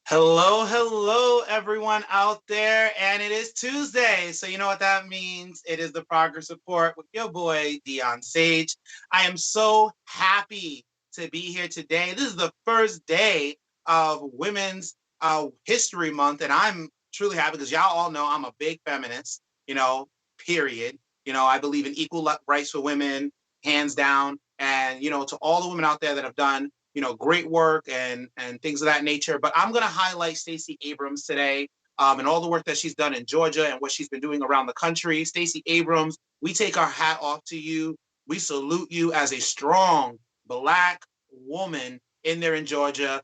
Hello, hello, everyone out there. And it is Tuesday. So, you know what that means? It is the Progress Report with your boy, Dion Sage. I am so happy to be here today. This is the first day of Women's History Month. And I'm truly happy because y'all all know I'm a big feminist, period. I believe in equal rights for women, hands down. And, to all the women out there that have done great work and things of that nature. But I'm going to highlight Stacey Abrams today and all the work that she's done in Georgia and what she's been doing around the country. Stacey Abrams, we take our hat off to you. We salute you as a strong Black woman in there in Georgia,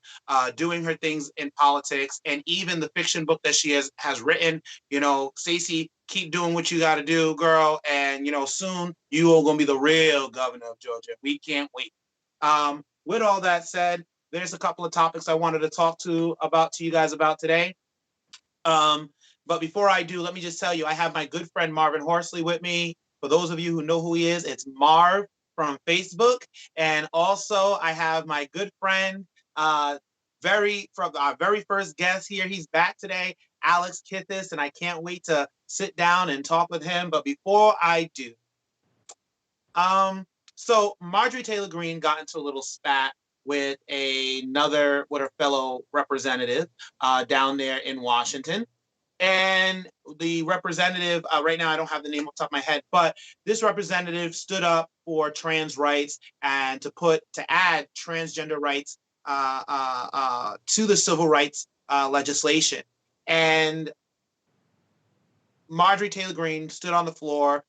doing her things in politics, and even the fiction book that she has written. Stacey, keep doing what you got to do, girl. And soon you are going to be the real governor of Georgia. We can't wait. With all that said, there's a couple of topics I wanted to talk to you guys about today. But before I do, let me just tell you, I have my good friend Marvin Horsley with me. For those of you who know who he is, it's Marv from Facebook. And also I have my good friend, from our very first guest here. He's back today, Alex Kithis, and I can't wait to sit down and talk with him. But before I do, so Marjorie Taylor Greene got into a little spat with her fellow representative down there in Washington. And the representative, right now I don't have the name off the top of my head, but this representative stood up for trans rights and to add transgender rights to the civil rights legislation. And Marjorie Taylor Greene stood on the floor,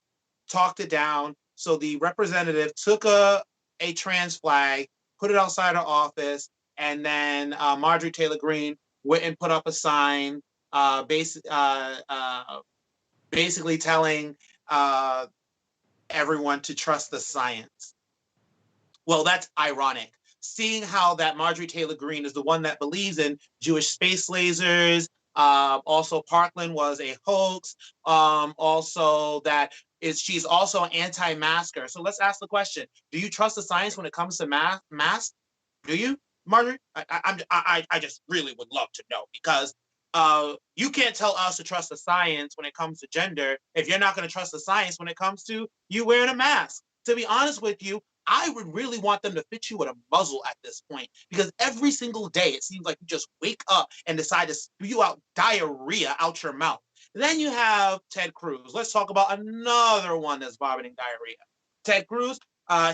talked it down. So the representative took a trans flag, put it outside her office, and then Marjorie Taylor Greene went and put up a sign, basically telling everyone to trust the science. Well, that's ironic, seeing how that Marjorie Taylor Greene is the one that believes in Jewish space lasers. Also, Parkland was a hoax. Also, she's also an anti-masker. So let's ask the question: do you trust the science when it comes to masks? Do you, Marjorie? I just really would love to know, because you can't tell us to trust the science when it comes to gender if you're not going to trust the science when it comes to you wearing a mask. To be honest with you, I would really want them to fit you with a muzzle at this point, because every single day it seems like you just wake up and decide to spew out diarrhea out your mouth. Then you have Ted Cruz. Let's talk about another one that's vomiting diarrhea. Ted Cruz,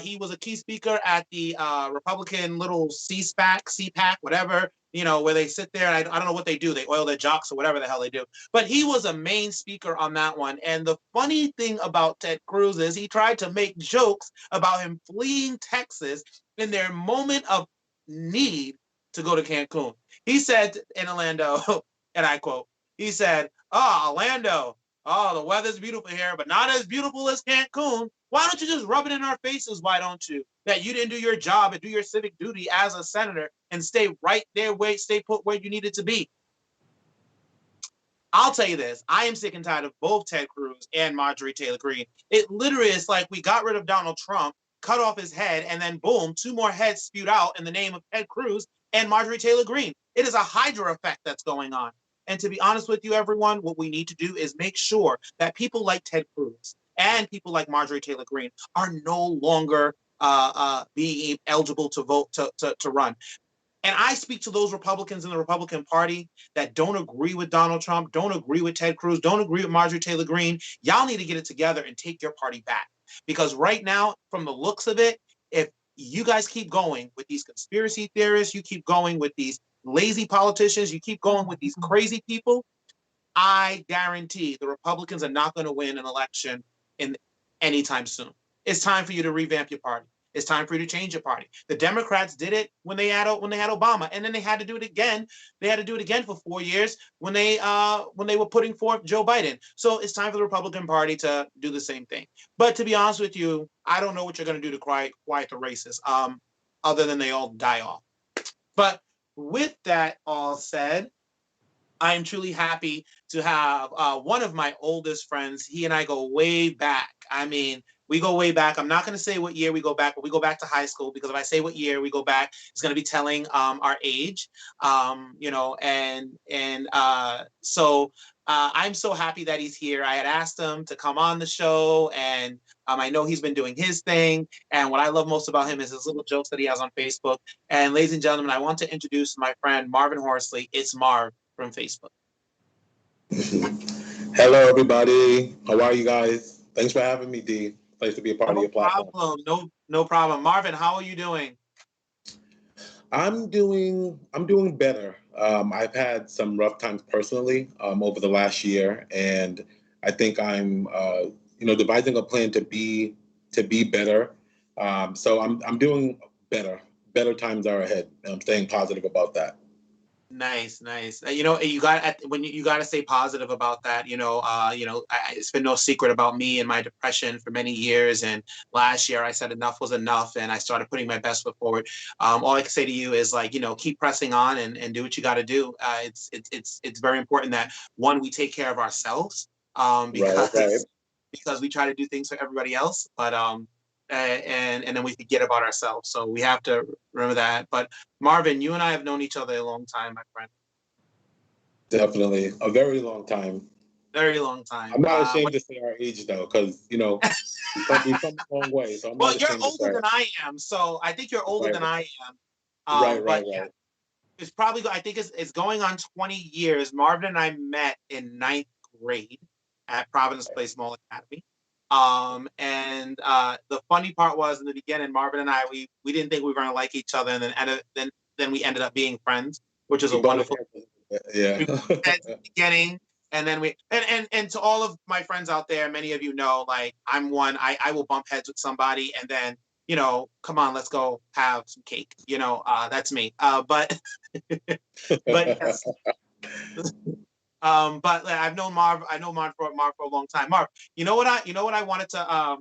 he was a key speaker at the Republican little CPAC, whatever, where they sit there, and I don't know what they do. They oil their jocks or whatever the hell they do. But he was a main speaker on that one. And the funny thing about Ted Cruz is he tried to make jokes about him fleeing Texas in their moment of need to go to Cancun. He said in Orlando, and I quote, he said, "Oh, Orlando, Oh, the weather's beautiful here, but not as beautiful as Cancun. Why don't you just rub it in our faces? Why don't you? That you didn't do your job and do your civic duty as a senator and stay right there, stay put where you needed to be. I'll tell you this, I am sick and tired of both Ted Cruz and Marjorie Taylor Greene. It literally is like we got rid of Donald Trump, cut off his head, and then boom, two more heads spewed out in the name of Ted Cruz and Marjorie Taylor Greene. It is a Hydra effect that's going on. And to be honest with you, everyone, what we need to do is make sure that people like Ted Cruz and people like Marjorie Taylor Greene are no longer being eligible to vote to run. And I speak to those Republicans in the Republican Party that don't agree with Donald Trump, don't agree with Ted Cruz, don't agree with Marjorie Taylor Greene. Y'all need to get it together and take your party back. Because right now, from the looks of it, if you guys keep going with these conspiracy theorists, you keep going with these lazy politicians, you keep going with these crazy people, I guarantee the Republicans are not going to win an election in anytime soon. It's time for you to revamp your party. It's time for you to change your party. The Democrats did it when they had Obama, and then they had to do it again. They had to do it again for 4 years when they were putting forth Joe Biden. So it's time for the Republican Party to do the same thing. But to be honest with you, I don't know what you're going to do to quiet the racists, other than they all die off. But with that all said, I am truly happy to have one of my oldest friends. He and I go way back. I mean, we go way back. I'm not going to say what year we go back, but we go back to high school, because if I say what year we go back, it's going to be telling our age. So I'm so happy that he's here. I had asked him to come on the show, and I know he's been doing his thing. And what I love most about him is his little jokes that he has on Facebook. And ladies and gentlemen, I want to introduce my friend Marvin Horsley. It's Marv from Facebook. Hello, everybody. How are you guys? Thanks for having me, D. Nice to be a part of No your platform. problem. No problem. Marvin, how are you doing? I'm doing better. I've had some rough times personally over the last year, and I think I'm devising a plan to be better. So I'm doing better. Better times are ahead, and I'm staying positive about that. Nice, nice. You got when you got to stay positive about that. It's been no secret about me and my depression for many years. And last year, I said enough was enough, and I started putting my best foot forward. All I can say to you is, like, keep pressing on and do what you got to do. It's very important that, one, we take care of ourselves, Right, right. because we try to do things for everybody else, but and then we forget about ourselves. So we have to remember that. But Marvin, you and I have known each other a long time, my friend. Definitely a very long time. Very long time. I'm not ashamed to say our age though, because we come a long way, so I'm Well, not you're ashamed to older say than it. I am, so I think you're older Right, than I am. right, right, But yeah, right. it's probably I think it's going on 20 years. Marvin and I met in ninth grade at Providence Place Mall Academy. And the funny part was, in the beginning, Marvin and I, we didn't think we were going to like each other, and then we ended up being friends, which is We a butted wonderful. heads a little bit. Yeah. We at the beginning, and then and to all of my friends out there, many of you know, like, I'm one. I will bump heads with somebody, and then, come on, let's go have some cake. That's me. But yes. But I've known Marv. I know Marv for a long time. Marv, you know what I wanted to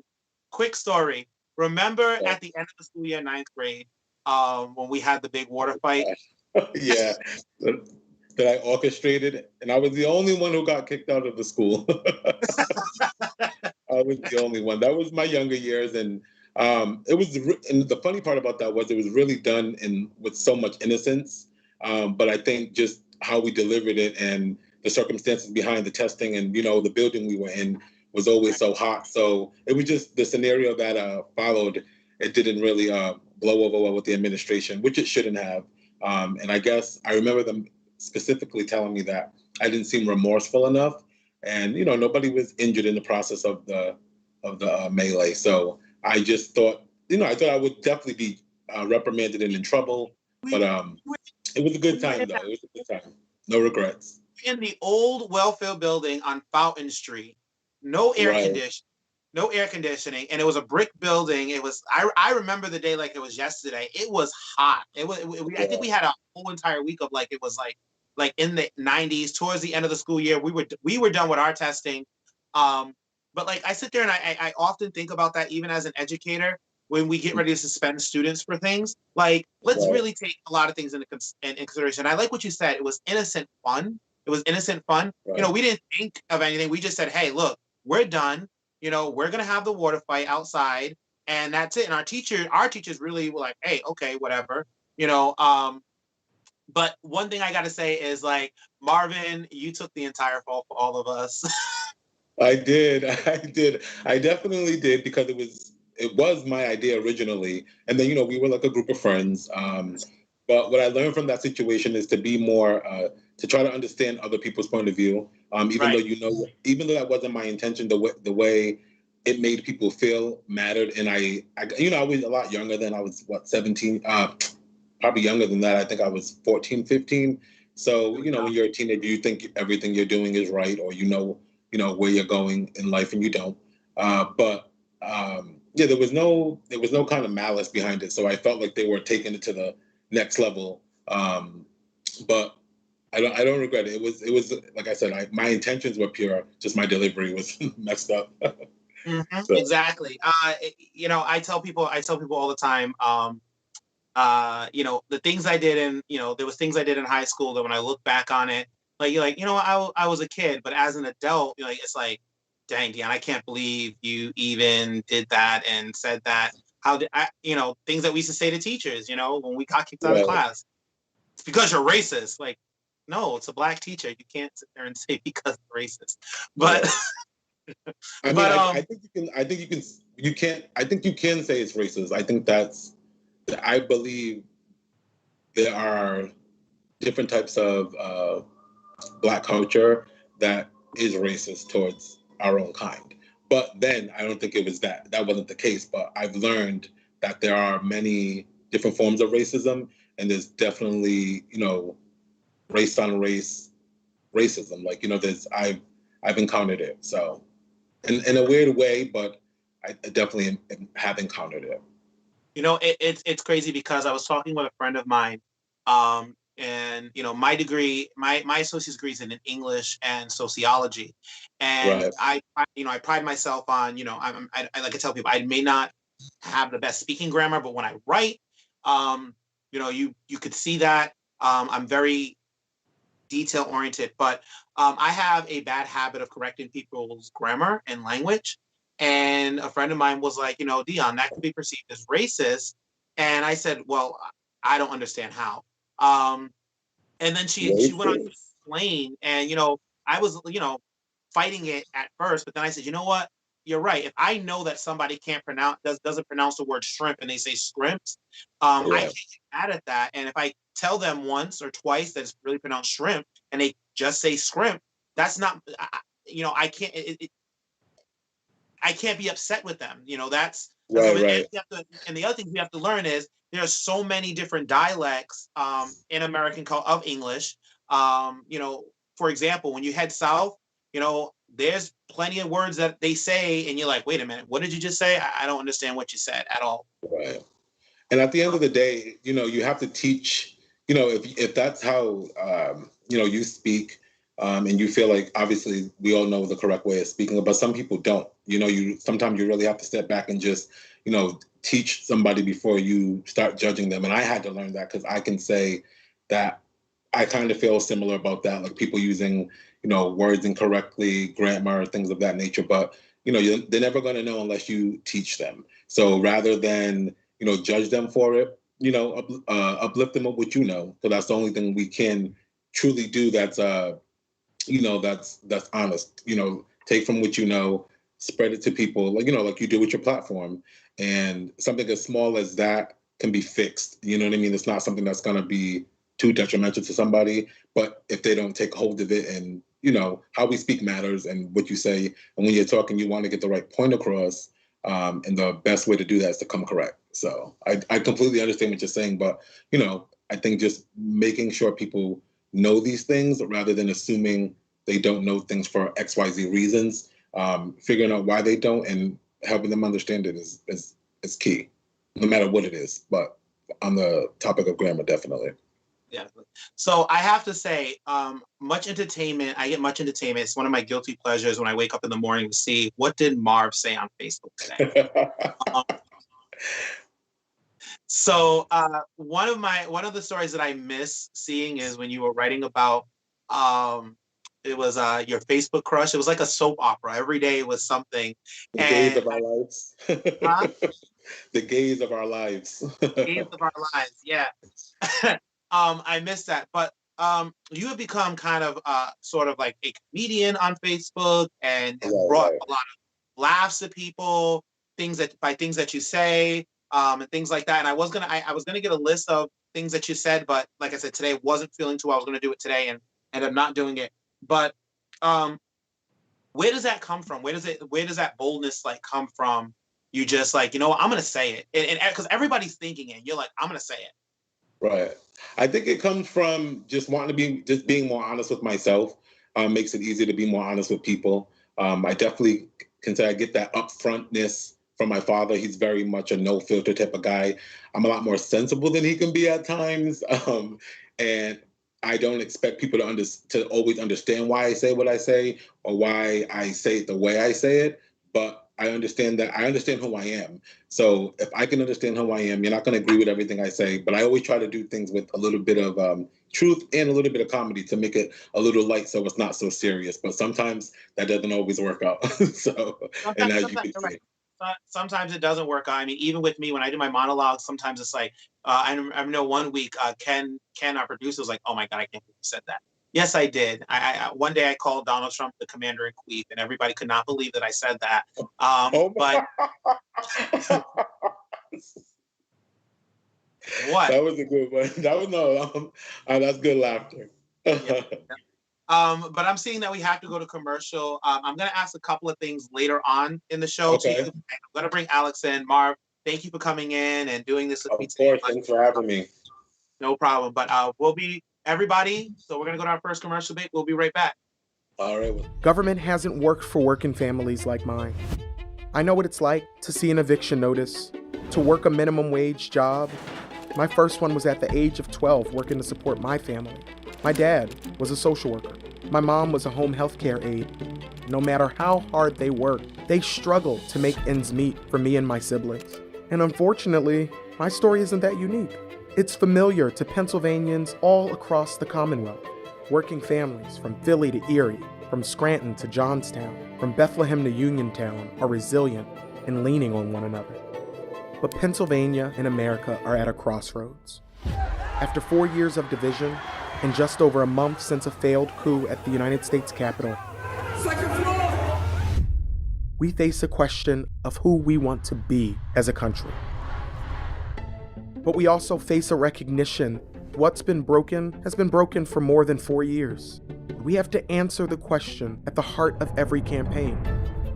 quick story. Remember at the end of the school year, ninth grade, when we had the big water fight? Yeah. That I orchestrated, and I was the only one who got kicked out of the school. I was the only one. That was my younger years, and and the funny part about that was it was really done in with so much innocence. But I think just how we delivered it and the circumstances behind the testing, and the building we were in was always so hot. So it was just the scenario that followed. It didn't really blow over well with the administration, which it shouldn't have. And I guess I remember them specifically telling me that I didn't seem remorseful enough, and nobody was injured in the process of the melee. So I just thought, I thought I would definitely be reprimanded and in trouble, but We it was a good we were time though. It was a good time. No regrets. in the old welfare building on Fountain Street. No air Right. conditioning. No air conditioning, and it was a brick building. It was. I remember the day like it was yesterday. It was hot. I think Yeah. we had a whole entire week of, like, it was like in the 90s, towards the end of the school year. We were done with our testing. Um, but like I sit there and I often think about that even as an educator when we get ready to suspend students for things. Like, let's Right. really take a lot of things in consideration. I like what you said. It was innocent fun. It was innocent fun. You know, Right. we didn't think of anything. We just said, hey, look, we're done. You know, we're gonna have the water fight outside, and that's it. And our teachers really were like, hey, okay, whatever. You know, but one thing I gotta say is like, Marvin, you took the entire fall for all of us. I did. I did. I definitely did because it was my idea originally, and then we were like a group of friends. But what I learned from that situation is to be more to try to understand other people's point of view. Even though Right. even though that wasn't my intention, the way it made people feel mattered, and I was a lot younger then. I was what 17, probably younger than that. I think I was 14, 15. So when you're a teenager, you think everything you're doing is right, or where you're going in life, and you don't. But yeah, there was no kind of malice behind it, so I felt like they were taking it to the next level. But I don't regret it. It was like I said, my intentions were pure. Just my delivery was messed up. So Exactly. I tell people all the time. The things I did there was things I did in high school that when I look back on it, like you're like, I was a kid, but as an adult, you're like, it's like, dang, Dion, I can't believe you even did that and said that. How did I, things that we used to say to teachers, when we got kicked out of right, class, it's because you're racist. Like, no, it's a black teacher. You can't sit there and say because they're racist. But, right. I mean, but, I think you can. I think you can. You can't. I think you can say it's racist. I think that's. I believe there are different types of black culture that is racist towards our own kind. But then I don't think it was that. That wasn't the case. But I've learned that there are many different forms of racism, and there's definitely race on race racism. Like there's I've encountered it. So in a weird way, but I definitely have encountered it. it's crazy because I was talking with a friend of mine, and my degree, my associate's degree is in English and sociology, and Right. I pride myself on I like to tell people I may not have the best speaking grammar, but when I write, um, you could see that I'm very detail oriented, but I have a bad habit of correcting people's grammar and language. And a friend of mine was like, Dion, that could be perceived as racist. And I said, well, I don't understand how. Um, and then she went on to Racist. explain, and I was fighting it at first, but then I said, you know what? You're right. If I know that somebody can't pronounce doesn't pronounce the word shrimp and they say scrimps, I Yeah. can't get mad at that. And if I tell them once or twice that it's really pronounced shrimp and they just say scrimp, that's not I can't I can't be upset with them. That's Right. Right. and the other thing we have to learn is there's so many different dialects in American of English. For example, when you head south, there's plenty of words that they say, and you're like, wait a minute, what did you just say? I don't understand what you said at all. Right. And at the end of the day, you have to teach. If that's how you speak, and you feel like obviously we all know the correct way of speaking, but some people don't. You sometimes you really have to step back and just teach somebody before you start judging them. And I had to learn that because I can say that I kind of feel similar about that, like people using words incorrectly, grammar, things of that nature. But they're never going to know unless you teach them. So rather than judge them for it. Uplift them up what because that's the only thing we can truly do. That's honest. Take from what spread it to people, like you do with your platform, and something as small as that can be fixed. You know what I mean? It's not something that's going to be too detrimental to somebody, but if they don't take hold of it, and how we speak matters, and what you say, and when you're talking, you want to get the right point across. And the best way to do that is to come correct. So I completely understand what you're saying, but I think just making sure people know these things rather than assuming they don't know things for XYZ reasons, figuring out why they don't and helping them understand it is key, no matter what it is. But on the topic of grammar, definitely. Yeah. So I have to say, much entertainment. I get much entertainment. It's one of my guilty pleasures when I wake up in the morning to see what did Marv say on Facebook today. Um, one of the stories that I miss seeing is when you were writing about um, it was your Facebook crush. It was like a soap opera. Every day it was something, The gaze and of our lives. huh? The gaze of our lives. Days of our lives. Yeah. I missed that. But you have become kind of sort of like a comedian on Facebook and have Right, brought right. a lot of laughs to people, things that you say, and things like that. And I was gonna get a list of things that you said, but like I said, today wasn't feeling too well. I was gonna do it today and end up not doing it. But um where does that come from? Where does that boldness like come from? You just like, you know what, I'm gonna say it. And because everybody's thinking it, you're like, I'm gonna say it. Right. I think it comes from just wanting to be just being more honest with myself. Makes it easier to be more honest with people. I definitely can say I get that upfrontness from my father. He's very much a no filter type of guy. I'm a lot more sensible than he can be at times, and I don't expect people to always understand why I say what I say or why I say it the way I say it. But I understand who I am. So if I can understand who I am, you're not going to agree with everything I say, but I always try to do things with a little bit of truth and a little bit of comedy to make it a little light so it's not so serious. But sometimes that doesn't always work out. So, and as you Sometimes can you're right. see, Sometimes it doesn't work out. I mean, even with me when I do my monologues, sometimes it's like I know one week Ken our producer was like, "Oh my god, I can't believe you said that." Yes, I did. One day I called Donald Trump the commander in chief, and everybody could not believe that I said that. oh, But what? that was a good one. That was no, that's good laughter. Yeah. But I'm seeing that we have to go to commercial. I'm going to ask a couple of things later on in the show to you. Okay, I'm going to bring Alex in. Marv, thank you for coming in and doing this with me of today. course. Thanks for having me. No problem. But we'll be everybody. So we're going to go to our first commercial break. We'll be right back. All right. Government hasn't worked for working families like mine. I know what it's like to see an eviction notice, to work a minimum wage job. My first one was at the age of 12, working to support my family. My dad was a social worker. My mom was a home health care aide. No matter how hard they worked, they struggled to make ends meet for me and my siblings. And unfortunately, my story isn't that unique. It's familiar to Pennsylvanians all across the Commonwealth. Working families from Philly to Erie, from Scranton to Johnstown, from Bethlehem to Uniontown are resilient and leaning on one another. But Pennsylvania and America are at a crossroads. After 4 years of division and just over a month since a failed coup at the United States Capitol, second floor, we face a question of who we want to be as a country. But we also face a recognition what's been broken has been broken for more than 4 years. We have to answer the question at the heart of every campaign.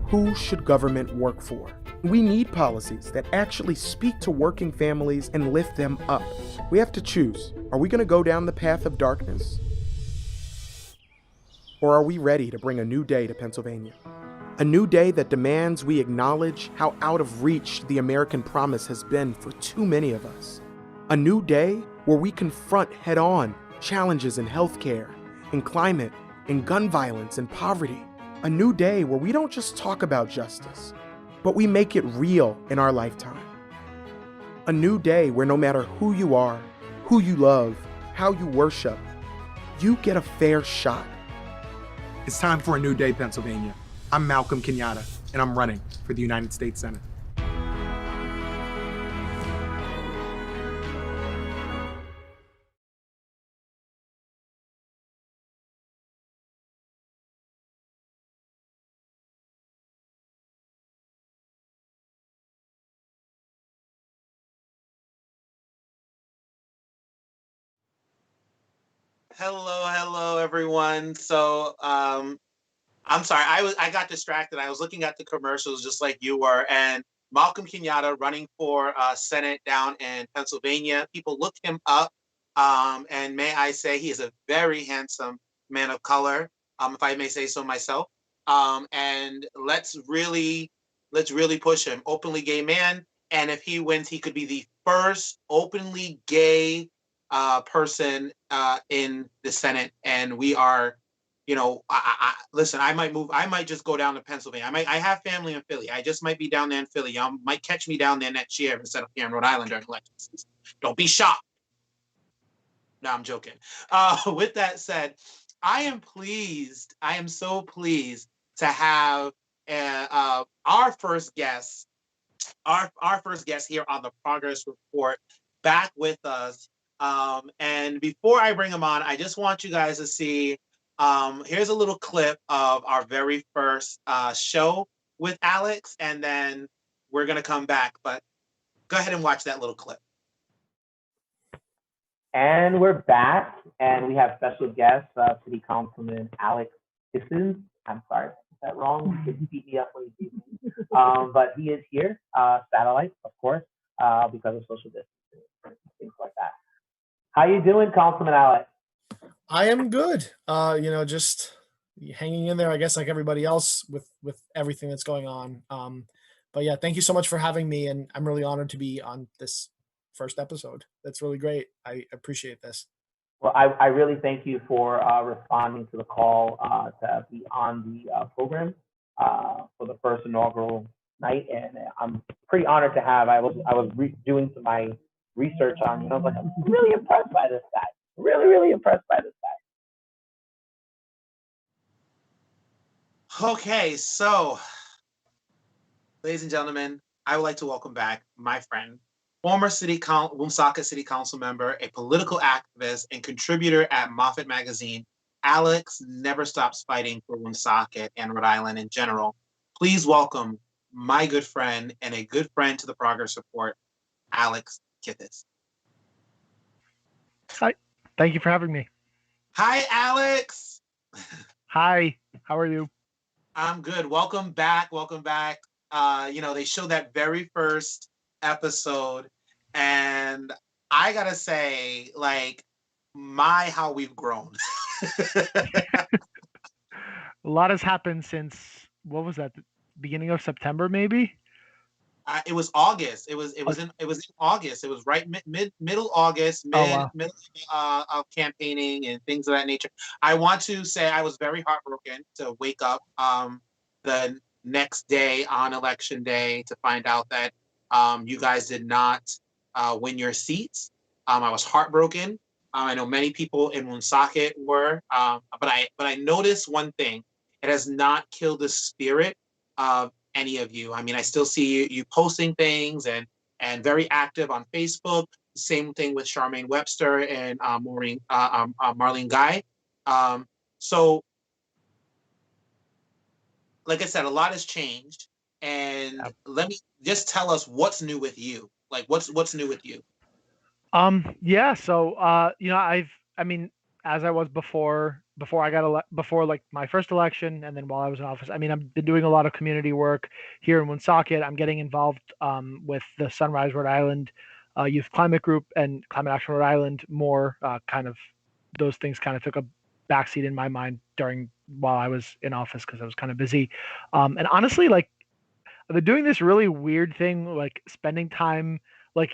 Who should government work for? We need policies that actually speak to working families and lift them up. We have to choose. Are we going to go down the path of darkness? Or are we ready to bring a new day to Pennsylvania? A new day that demands we acknowledge how out of reach the American promise has been for too many of us. A new day where we confront head-on challenges in healthcare, in climate, in gun violence, and poverty. A new day where we don't just talk about justice, but we make it real in our lifetime. A new day where no matter who you are, who you love, how you worship, you get a fair shot. It's time for a new day, Pennsylvania. I'm Malcolm Kenyatta, and I'm running for the United States Senate. Hello, everyone. So I'm sorry, I got distracted. I was looking at the commercials just like you were, and Malcolm Kenyatta running for Senate down in Pennsylvania. People look him up, and may I say he is a very handsome man of color, if I may say so myself. And let's really push him. Openly gay man, and if he wins, he could be the first openly gay person in the Senate, and we are, listen. I might move. I might just go down to Pennsylvania. I have family in Philly. I just might be down there in Philly. Y'all might catch me down there next year instead of here in Rhode Island during elections. Don't be shocked. No, I'm joking. With that said, I am pleased. I am so pleased to have our first guest, our first guest here on the Progress Report, back with us. And before I bring him on, I just want you guys to see. Here's a little clip of our very first show with Alex, and then we're gonna come back. But go ahead and watch that little clip. And we're back, and we have special guest, City Councilman Alex Kissens. I'm sorry, is that wrong? You can beat me up when you see me. But he is here, satellite, of course, because of social distancing, things like that. How you doing, Councilman Alex? I am good. Just hanging in there, I guess, like everybody else with everything that's going on. But yeah, thank you so much for having me, and I'm really honored to be on this first episode. That's really great. I appreciate this. Well, I really thank you for responding to the call to be on the program for the first inaugural night, and I'm pretty honored to have. I was doing my research on you. I was like, I'm really impressed by this guy. Really impressed by this guy. Okay, so, ladies and gentlemen, I would like to welcome back my friend, former Woonsocket City Council member, a political activist, and contributor at Moffat Magazine. Alex never stops fighting for Woonsocket and Rhode Island in general. Please welcome my good friend and a good friend to the Progress Report, Alex Kithis. Hi, thank you for having me. Hi, Alex. Hi, how are you? I'm good. Welcome back. They showed that very first episode, and I gotta say, like, how we've grown. A lot has happened since, what was that, the beginning of September, maybe? It was August. It was in August. It was right middle August, middle of campaigning and things of that nature. I want to say I was very heartbroken to wake up the next day on election day to find out that you guys did not win your seats. I was heartbroken. I know many people in Woonsocket were, but I noticed one thing: it has not killed the spirit of any of you. I mean, I still see you posting things and very active on Facebook. Same thing with Charmaine Webster and Marlene Guy. So, like I said, a lot has changed. And let me just tell us what's new with you. Like, what's new with you? Yeah. So, as I was before I got before like my first election, and then while I was in office, I've been doing a lot of community work here in Woonsocket. I'm getting involved with the Sunrise Rhode Island Youth Climate Group and Climate Action Rhode Island more. Kind of those things kind of took a backseat in my mind while I was in office because I was kind of busy. And honestly, like, I've been doing this really weird thing, like spending time, like,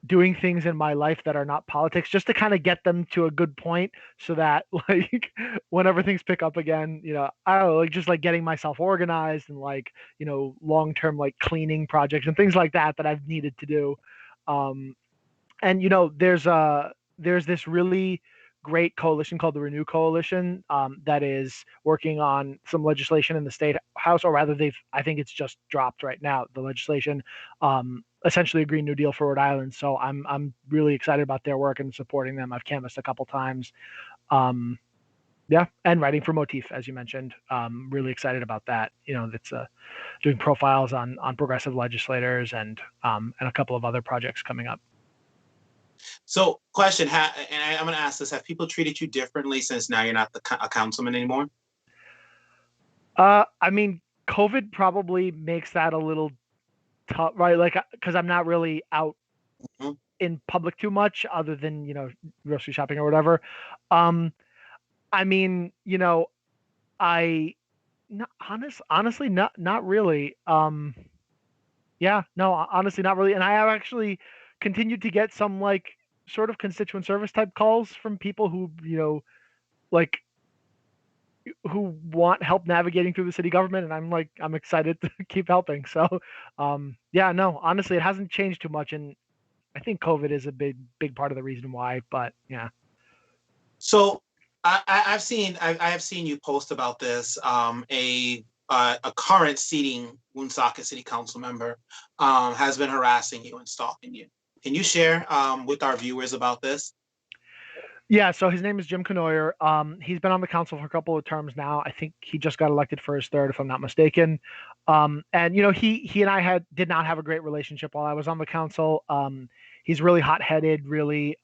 doing things in my life that are not politics, just to kind of get them to a good point, so that like whenever things pick up again, I don't know, like just like getting myself organized and like, long-term like cleaning projects and things like that I've needed to do. And there's this really great coalition called the Renew Coalition that is working on some legislation in the state house, or rather I think it's just dropped right now, the legislation, essentially a Green New Deal for Rhode Island. So I'm really excited about their work and supporting them. I've canvassed a couple times. Yeah, and writing for Motif, as you mentioned. Really excited about that. That's doing profiles on progressive legislators and a couple of other projects coming up. So, question, and I'm going to ask this: have people treated you differently since now you're not a councilman anymore? COVID probably makes that a little tough, right? Like, because I'm not really out in public too much, other than grocery shopping or whatever. Honestly, not really. Yeah, no, honestly, not really. And I have actually continued to get some like sort of constituent service type calls from people who, like who want help navigating through the city government, and I'm excited to keep helping. So, yeah, no, honestly, it hasn't changed too much, and I think COVID is a big part of the reason why. But yeah. So I have seen you post about this. A current seating Woonsocket City Council member has been harassing you and stalking you. Can you share with our viewers about this? Yeah, so his name is Jim Canoyer. He's been on the council for a couple of terms now. I think he just got elected for his third, if I'm not mistaken. And he and I did not have a great relationship while I was on the council. He's really hot-headed, really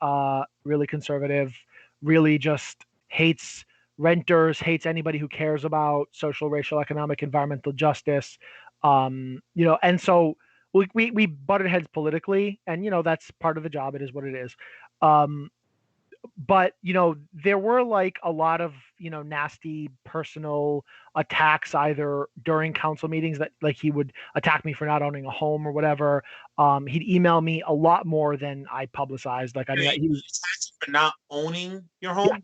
conservative, really just hates renters, hates anybody who cares about social, racial, economic, environmental justice. And so we butted heads politically, and that's part of the job. It is what it is. But there were like a lot of nasty personal attacks either during council meetings, that like he would attack me for not owning a home or whatever. He'd email me a lot more than I publicized. Like, I mean, he was for not owning your yeah, home.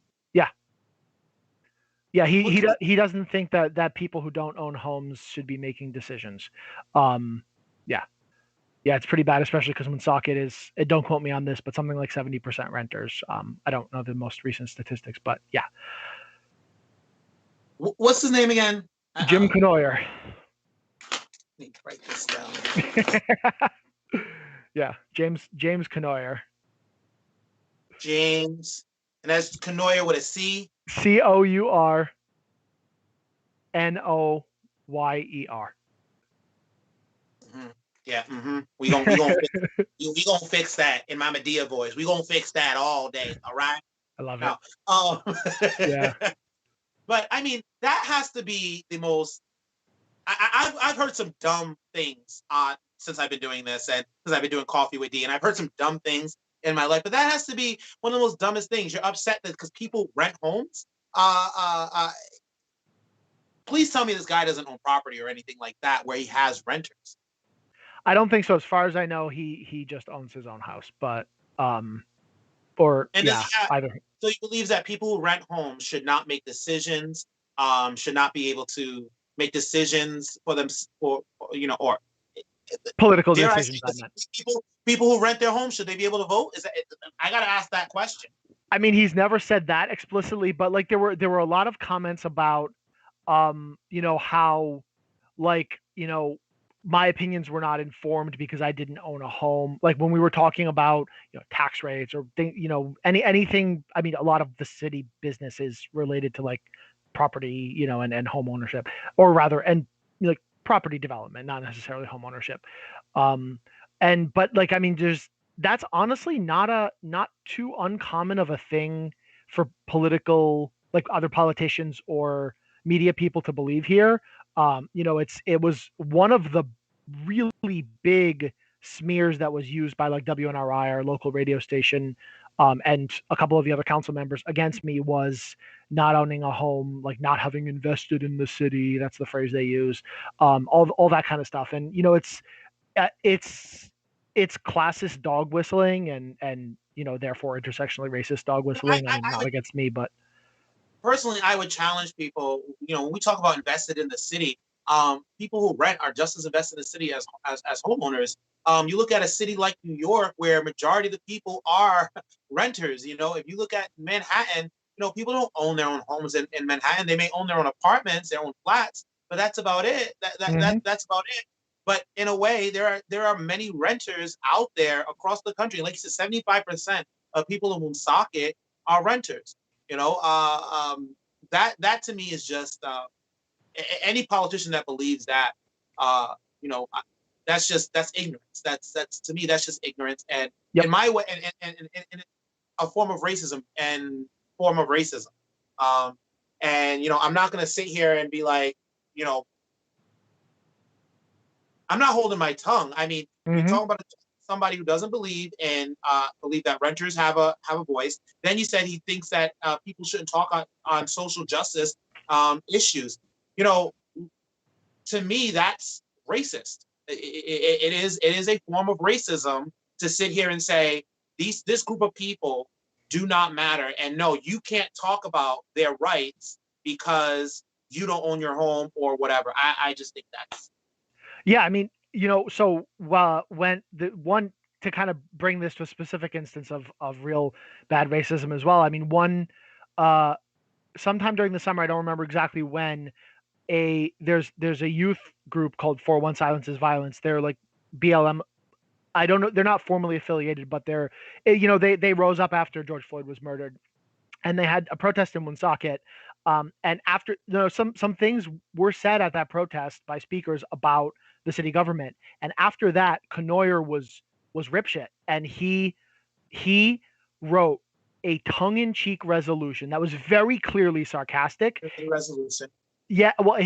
yeah. He doesn't think that people who don't own homes should be making decisions. Yeah. Yeah, it's pretty bad, especially because Woonsocket is, don't quote me on this, but something like 70% renters. I don't know the most recent statistics, but yeah. What's his name again? Jim Canoyer. Need to write this down. Yeah, James Canoyer. James, and that's Canoyer with a C. Cournoyer. Mm-hmm. Yeah, we gonna fix that in my Medea voice. We gonna fix that all day. All right. I love it. Yeah. But I mean, that has to be the most. I've heard some dumb things since I've been doing this, and since I've been doing Coffee with D, and I've heard some dumb things in my life. But that has to be one of the most dumbest things. You're upset that because people rent homes. Please tell me this guy doesn't own property or anything like that where he has renters. I don't think so. As far as I know, he just owns his own house, but or and yeah, either. So he believes that people who rent homes should not make decisions, should not be able to make decisions for them, or political decisions. People who rent their homes, should they be able to vote? I got to ask that question. I mean, he's never said that explicitly, but like there were a lot of comments about, how, like, my opinions were not informed because I didn't own a home. Like when we were talking about, tax rates or anything. I mean, a lot of the city business is related to like property, and home ownership, or rather, and like property development, not necessarily home ownership. But like, I mean, that's honestly not too uncommon of a thing for political, like other politicians or media people to believe here. It was one of the really big smears that was used by like WNRI, our local radio station, and a couple of the other council members against me, was not owning a home, like not having invested in the city. That's the phrase they use. All that kind of stuff. And it's classist dog whistling and therefore intersectionally racist dog whistling. I mean, not against me, but personally, I would challenge people. When we talk about invested in the city, people who rent are just as invested in the city as homeowners. You look at a city like New York, where majority of the people are renters. If you look at Manhattan, people don't own their own homes in Manhattan. They may own their own apartments, their own flats, but that's about it. That's about it. But in a way, there are many renters out there across the country. Like you said, 75% of people in Woonsocket are renters. That to me is just any politician that believes that, that's ignorance. That's to me, that's just ignorance. And yep. In my way, and a form of racism and I'm not going to sit here and be like, I'm not holding my tongue. I mean, you're talking about somebody who doesn't believe that renters have a voice. Then you said he thinks that people shouldn't talk on social justice issues. To me, that's racist. It is a form of racism to sit here and say this group of people do not matter. And no, you can't talk about their rights because you don't own your home or whatever. I just think that's Yeah, I mean, so when the one to kind of bring this to a specific instance of real bad racism as well. I mean, one uh sometime during the summer, I don't remember exactly when, there's a youth group called 41 Silences Violence. They're like BLM. I don't know, they're not formally affiliated, but they rose up after George Floyd was murdered, and they had a protest in Woonsocket. And after, some things were said at that protest by speakers about the city government, and after that, Knoyer was ripshit, and he wrote a tongue-in-cheek resolution that was very clearly sarcastic. the resolution. Yeah, well,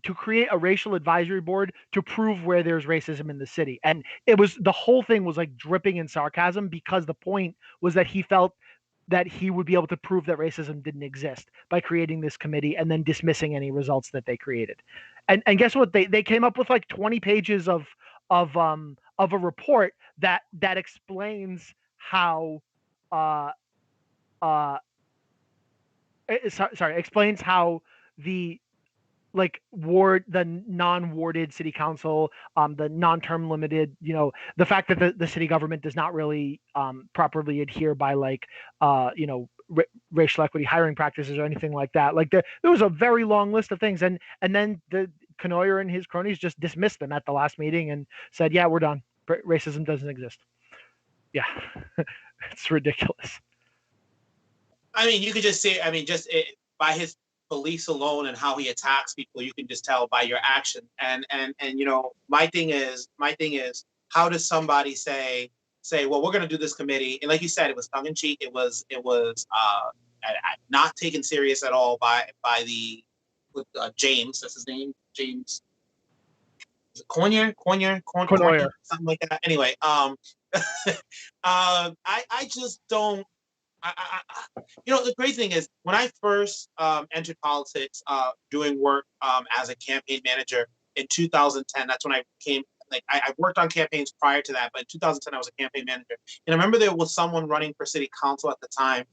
to create a racial advisory board to prove where there's racism in the city. And the whole thing was like dripping in sarcasm, because the point was that he felt that he would be able to prove that racism didn't exist by creating this committee and then dismissing any results that they created. And guess what? They came up with like 20 pages of a report that explains how uh explains how the the non-warded city council, the non-term limited, the fact that the city government does not really properly adhere by racial equity hiring practices or anything like that. Like there was a very long list of things, and then the Knoyer and his cronies just dismissed them at the last meeting and said, yeah, we're done. Racism doesn't exist. Yeah. It's ridiculous. I mean, you could just see. I mean, by his beliefs alone and how he attacks people, you can just tell by your action. And my thing is, how does somebody say, well, we're going to do this committee? And like you said, it was tongue in cheek. It was not taken serious at all by the James. That's his name, James. Cornier, something like that. Anyway, I just don't. The great thing is, when I first entered politics, doing work as a campaign manager in 2010, that's when I came. I worked on campaigns prior to that, but in 2010 I was a campaign manager. And I remember there was someone running for city council at the time.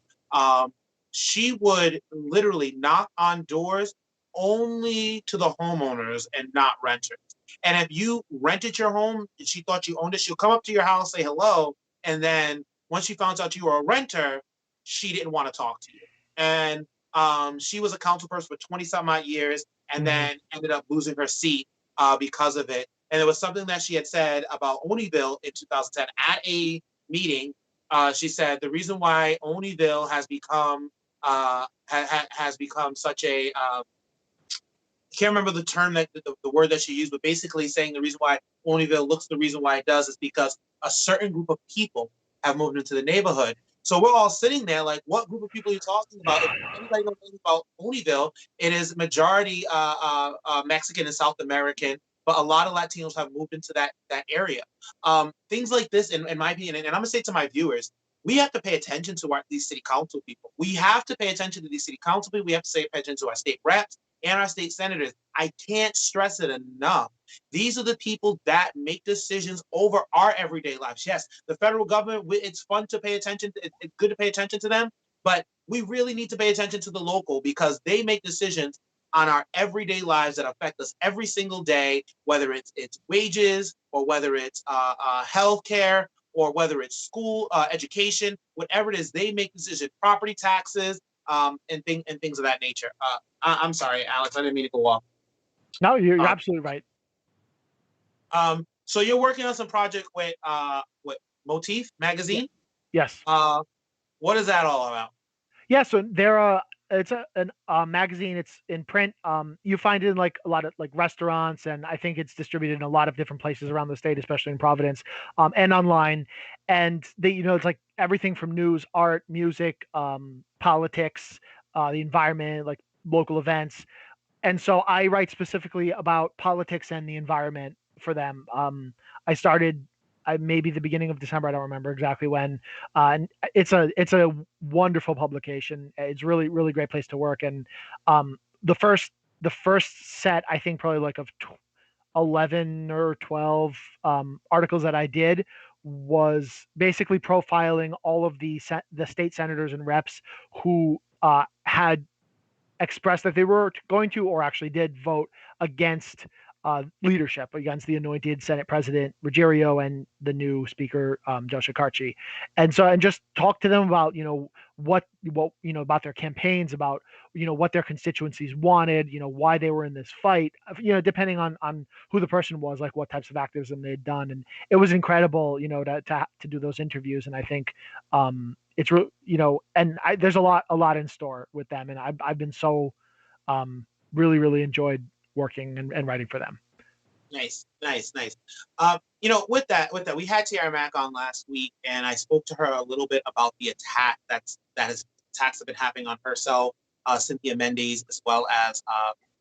She would literally knock on doors only to the homeowners and not renters. And if you rented your home and she thought you owned it, she'll come up to your house, say hello, and then once she found out you were a renter, she didn't want to talk to you. And she was a council person for 20 some odd years, and then ended up losing her seat because of it. And there was something that she had said about Oneyville in 2010 at a meeting. She said the reason why Oneyville has become such a I can't remember the term that the word that she used, but basically saying the reason why Oneyville looks the reason why it does is because a certain group of people have moved into the neighborhood. So we're all sitting there like, what group of people are you talking about? If anybody knows anything about Oneyville, it is majority Mexican and South American, but a lot of Latinos have moved into that area. Things like this, in my opinion, and I'm gonna say to my viewers, we have to pay attention to these city council people. We have to pay attention to these city council people. We have to pay attention to our state reps and our state senators. I can't stress it enough. These are the people that make decisions over our everyday lives. Yes, the federal government, it's fun to pay attention. It's good to pay attention to them, but we really need to pay attention to the local, because they make decisions on our everyday lives that affect us every single day, whether it's wages or whether it's health care or whether it's school education, whatever it is, they make decisions, property taxes, and things of that nature. I'm sorry, Alex, I didn't mean to go off. No, you're absolutely right. So you're working on some project with Motif Magazine? Yes. What is that all about? Yeah, so it's a magazine. It's in print. You find it in like a lot of like restaurants, and I think it's distributed in a lot of different places around the state, especially in Providence, and online. And it's like everything from news, art, music, politics, the environment, like local events. And so I write specifically about politics and the environment for them. I started maybe the beginning of December. I don't remember exactly when. And it's a wonderful publication. It's really, really great place to work. And the first set, I think probably like of 11 or 12 articles that I did was basically profiling all of the state senators and reps who had expressed that they were going to or actually did vote against leadership, against the anointed Senate President Ruggiero and the new Speaker Joe Shekarchi, and just talk to them about what about their campaigns, about what their constituencies wanted, why they were in this fight, depending on who the person was, like what types of activism they had done, and it was incredible, to do those interviews, and I think it's and there's a lot in store with them, and I've been so really enjoyed working and writing for them. Nice. With that, we had Tiara Mack on last week, and I spoke to her a little bit about the attack attacks have been happening on herself, Cynthia Mendes, as well as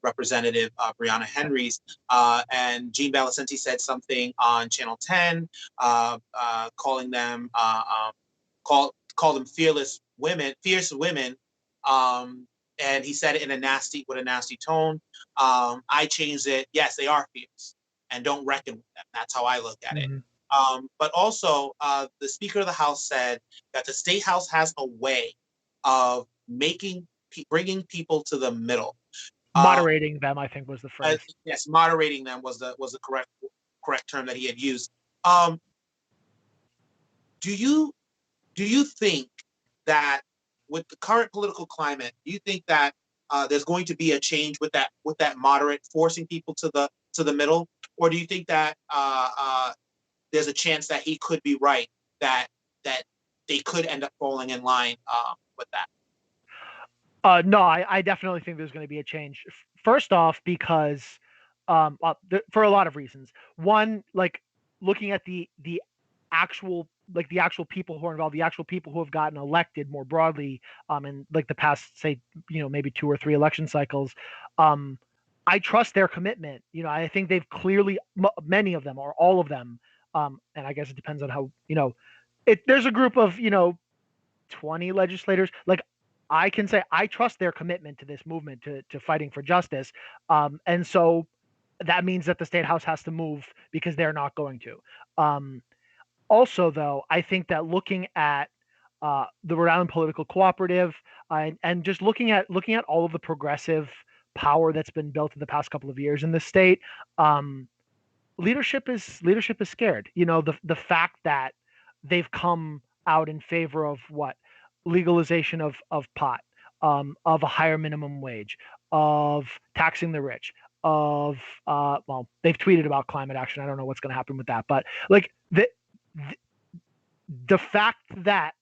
Representative Brianna Henrys, and Jean Bellacenti said something on Channel 10, calling them call them fierce women. And he said it in a nasty tone. I changed it. Yes, they are fierce, and don't reckon with them. That's how I look at it. But also, the Speaker of the House said that the State House has a way of bringing people to the middle. Moderating them, I think, was the phrase. Yes, moderating them was the correct term that he had used. Do you think that with the current political climate, do you think that there's going to be a change with that moderate forcing people to the middle, or do you think that there's a chance that he could be right, that they could end up falling in line with that? No, I definitely think there's going to be a change. First off, because for a lot of reasons. One, like looking at the actual people who are involved, the actual people who have gotten elected more broadly in like the past, say, maybe 2 or 3 election cycles. I trust their commitment. I think they've clearly, many of them or all of them, and I guess it depends on how, there's a group of 20 legislators. Like, I can say I trust their commitment to this movement, to fighting for justice. And so that means that the State House has to move because they're not going to. Also, though, I think that looking at the Rhode Island Political Cooperative and just looking at all of the progressive power that's been built in the past couple of years in the state, leadership is scared. The fact that they've come out in favor of legalization of pot, of a higher minimum wage, of taxing the rich, of they've tweeted about climate action. I don't know what's going to happen with that, but like the fact that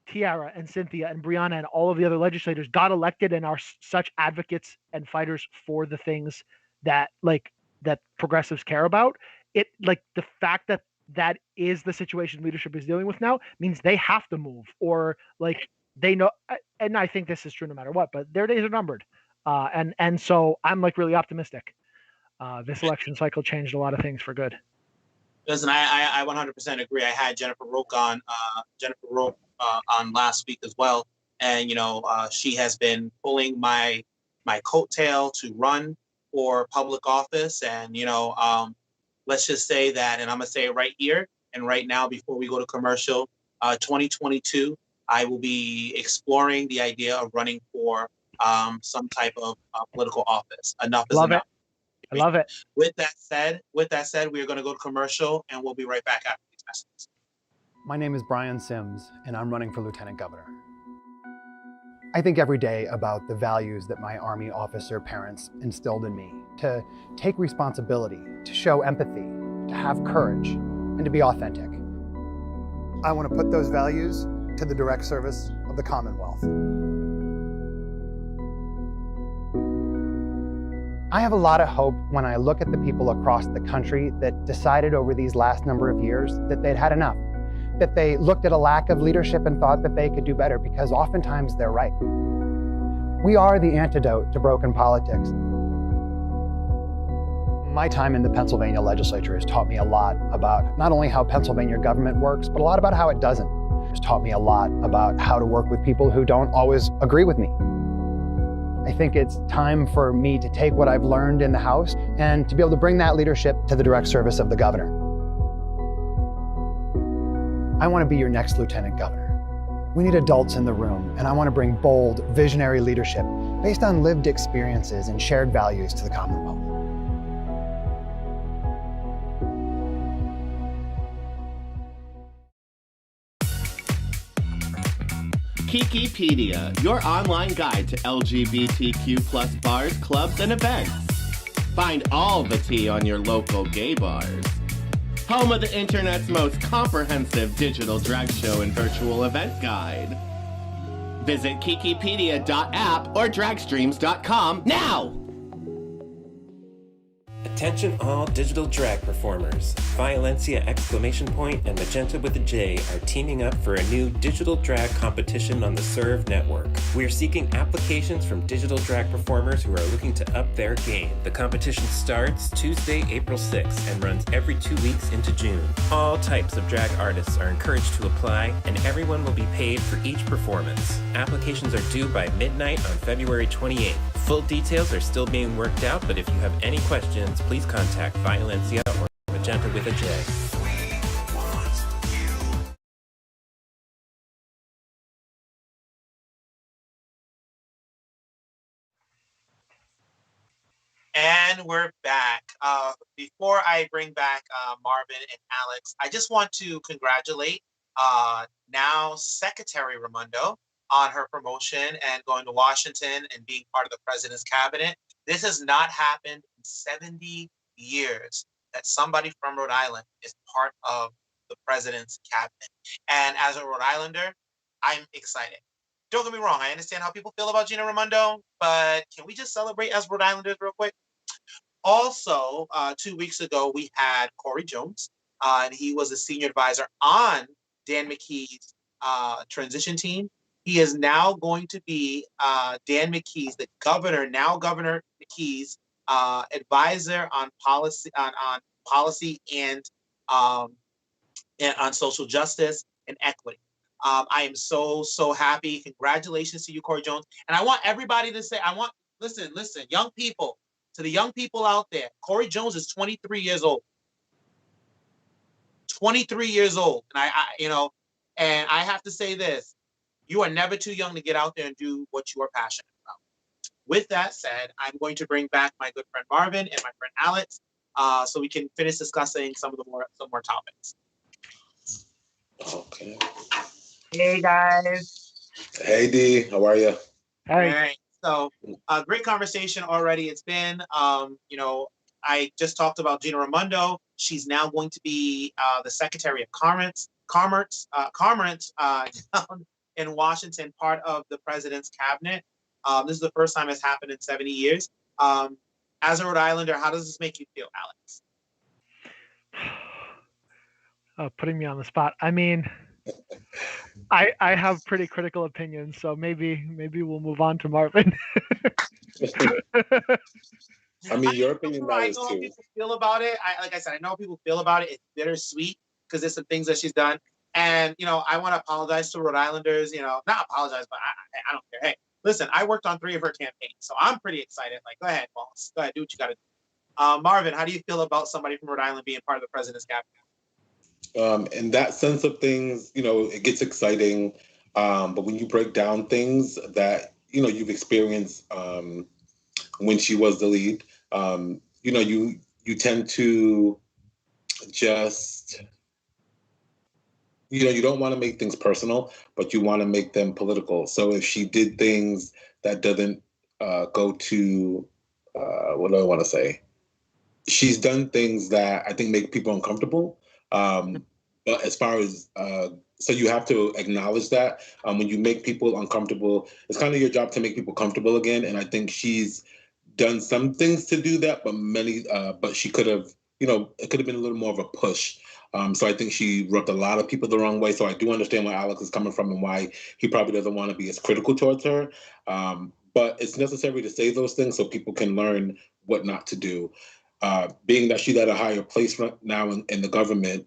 Tiara and Cynthia and Brianna and all of the other legislators got elected and are such advocates and fighters for the things that progressives care about, it, like, the fact that is the situation leadership is dealing with now means they have to move, or like they know, and I think this is true no matter what, but their days are numbered. And so I'm like really optimistic. This election cycle changed a lot of things for good. Listen, I 100% agree. I had Jennifer Roque on last week as well, and she has been pulling my coattail to run for public office, and let's just say that, and I'm gonna say it right here and right now before we go to commercial, 2022, I will be exploring the idea of running for some type of political office. Enough is enough. I love it. With that said, we are going to go to commercial, and we'll be right back after these messages. My name is Brian Sims, and I'm running for Lieutenant Governor. I think every day about the values that my Army officer parents instilled in me: to take responsibility, to show empathy, to have courage, and to be authentic. I want to put those values to the direct service of the Commonwealth. I have a lot of hope when I look at the people across the country that decided over these last number of years that they'd had enough, that they looked at a lack of leadership and thought that they could do better, because oftentimes they're right. We are the antidote to broken politics. My time in the Pennsylvania legislature has taught me a lot about not only how Pennsylvania government works, but a lot about how it doesn't. It's taught me a lot about how to work with people who don't always agree with me. I think it's time for me to take what I've learned in the House and to be able to bring that leadership to the direct service of the governor. I want to be your next lieutenant governor. We need adults in the room, and I want to bring bold, visionary leadership based on lived experiences and shared values to the Commonwealth. Kikipedia, your online guide to LGBTQ+ bars, clubs, and events. Find all the tea on your local gay bars. Home of the internet's most comprehensive digital drag show and virtual event guide. Visit kikipedia.app or dragstreams.com now! Attention all digital drag performers. Violencia and Magenta with a J are teaming up for a new digital drag competition on the Serve network. We are seeking applications from digital drag performers who are looking to up their game. The competition starts Tuesday, April 6th and runs every 2 weeks into June. All types of drag artists are encouraged to apply, and everyone will be paid for each performance. Applications are due by midnight on February 28th. Full details are still being worked out, but if you have any questions, please contact Violencia or Magenta with a J. And we're back. Before I bring back Marvin and Alex, I just want to congratulate now Secretary Raimondo on her promotion and going to Washington and being part of the president's cabinet. This has not happened in 70 years that somebody from Rhode Island is part of the president's cabinet. And as a Rhode Islander, I'm excited. Don't get me wrong, I understand how people feel about Gina Raimondo, but can we just celebrate as Rhode Islanders real quick? Also, 2 weeks ago, we had Corey Jones, and he was a senior advisor on Dan McKee's transition team. He is now going to be Dan McKee's, the governor, now Governor McKee's advisor on policy, on policy and on social justice and equity. I am so happy. Congratulations to you, Corey Jones. And I want everybody to say, listen, young people, to the young people out there, Corey Jones is 23 years old. 23 years old. And and I have to say this, you are never too young to get out there and do what you are passionate about. With that said, I'm going to bring back my good friend Marvin and my friend Alex, so we can finish discussing some more topics. Okay. Hey guys. Hey D, how are you? Hey. All right. So, great conversation already. It's been, I just talked about Gina Raimondo. She's now going to be the Secretary of Commerce down in Washington, part of the president's cabinet. This is the first time it's happened in 70 years. As a Rhode Islander, how does this make you feel, Alex? Putting me on the spot. I mean, I have pretty critical opinions, so maybe we'll move on to Marvin. I mean, your opinion matters I know how too. people feel about it. Like I said, I know how people feel about it. It's bittersweet because there's some things that she's done. And, I want to apologize to Rhode Islanders, not apologize, but I don't care. Hey, listen, I worked on 3 of her campaigns, so I'm pretty excited. Like, go ahead, boss. Go ahead, do what you got to do. Marvin, how do you feel about somebody from Rhode Island being part of the president's cabinet? In that sense of things, it gets exciting. But when you break down things that, you've experienced when she was the lead, you tend to just, you don't want to make things personal, but you want to make them political. So if she did things that doesn't go to, what do I want to say? She's done things that I think make people uncomfortable. But as far as, so you have to acknowledge that when you make people uncomfortable, it's kind of your job to make people comfortable again. And I think she's done some things to do that, but she could have, it could have been a little more of a push. So I think she rubbed a lot of people the wrong way. So I do understand where Alex is coming from and why he probably doesn't want to be as critical towards her. But it's necessary to say those things so people can learn what not to do. Being that she's at a higher place now in the government,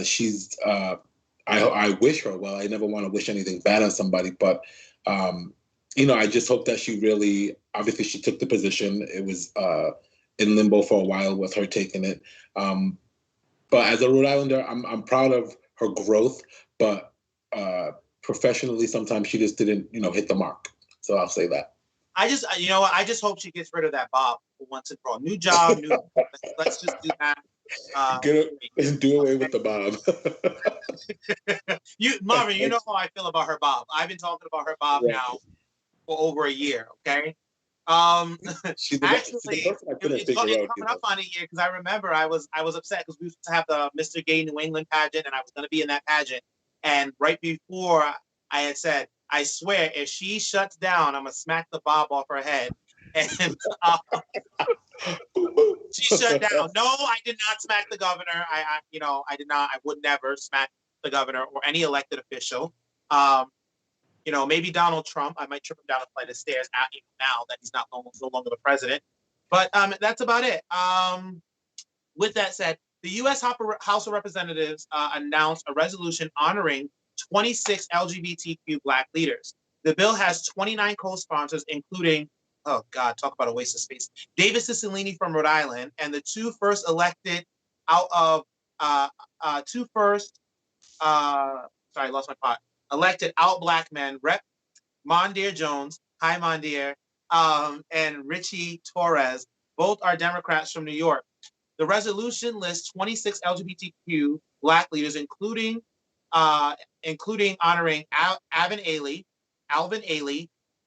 she's, I wish her well. I never want to wish anything bad on somebody, but, I just hope that she really, obviously she took the position. It was in limbo for a while with her taking it. But as a Rhode Islander, I'm proud of her growth, but professionally, sometimes she just didn't, hit the mark. So I'll say that. I just, you know what? I just hope she gets rid of that bob for once and for all. New job, new. Let's just do that. Do away with the bob. Marvin, you know how I feel about her bob. I've been talking about her bob now for over a year. Okay. Actually, it's coming up on a year because I remember I was upset because we used to have the Mr. Gay New England pageant, and I was going to be in that pageant. And right before I had said, I swear, if she shuts down, I'm gonna smack the bob off her head. And she shut down. No, I did not smack the governor. I did not. I would never smack the governor or any elected official. Maybe Donald Trump. I might trip him down a flight of stairs now that he's no longer the president. But that's about it. With that said, the U.S. House of Representatives announced a resolution honoring 26 LGBTQ Black leaders. The bill has 29 co-sponsors, including, oh God, talk about a waste of space, David Cicilline from Rhode Island, and the two first elected out of elected out Black men, Rep. Mondaire Jones, hi Mondaire, and Richie Torres, both are Democrats from New York. The resolution lists 26 LGBTQ Black leaders, including honoring Alvin Ailey,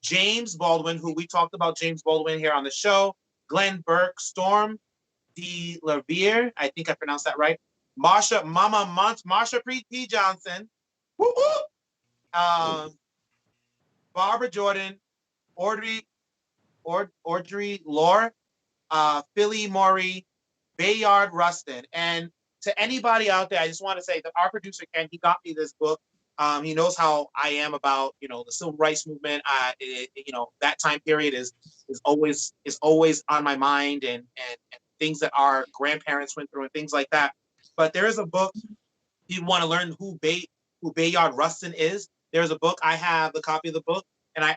James Baldwin, who we talked about James Baldwin here on the show, Glenn Burke, Storm D. LaVere, I think I pronounced that right, Marsha P. Johnson, Barbara Jordan, Audrey Lore, Philly Maury, Bayard Rustin. And to anybody out there, I just want to say that our producer, Ken, he got me this book. He knows how I am about, the civil rights movement. That time period is always on my mind and things that our grandparents went through and things like that. But there is a book, if you want to learn who Bayard Rustin is, there's a book. I have the copy of the book, and I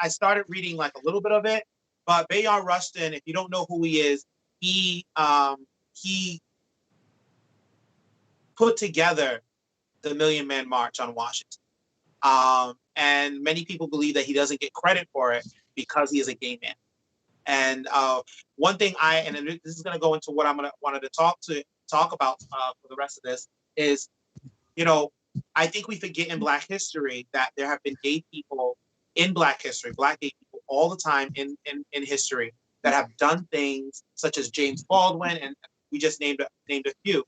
started reading like a little bit of it. But Bayard Rustin, if you don't know who he is, he put together the Million Man March on Washington. And many people believe that he doesn't get credit for it because he is a gay man. And one thing this is going to go into what wanted to talk about for the rest of this is, I think we forget in Black history that there have been gay people in Black history, Black gay people all the time in history that have done things such as James Baldwin, and we just named a few.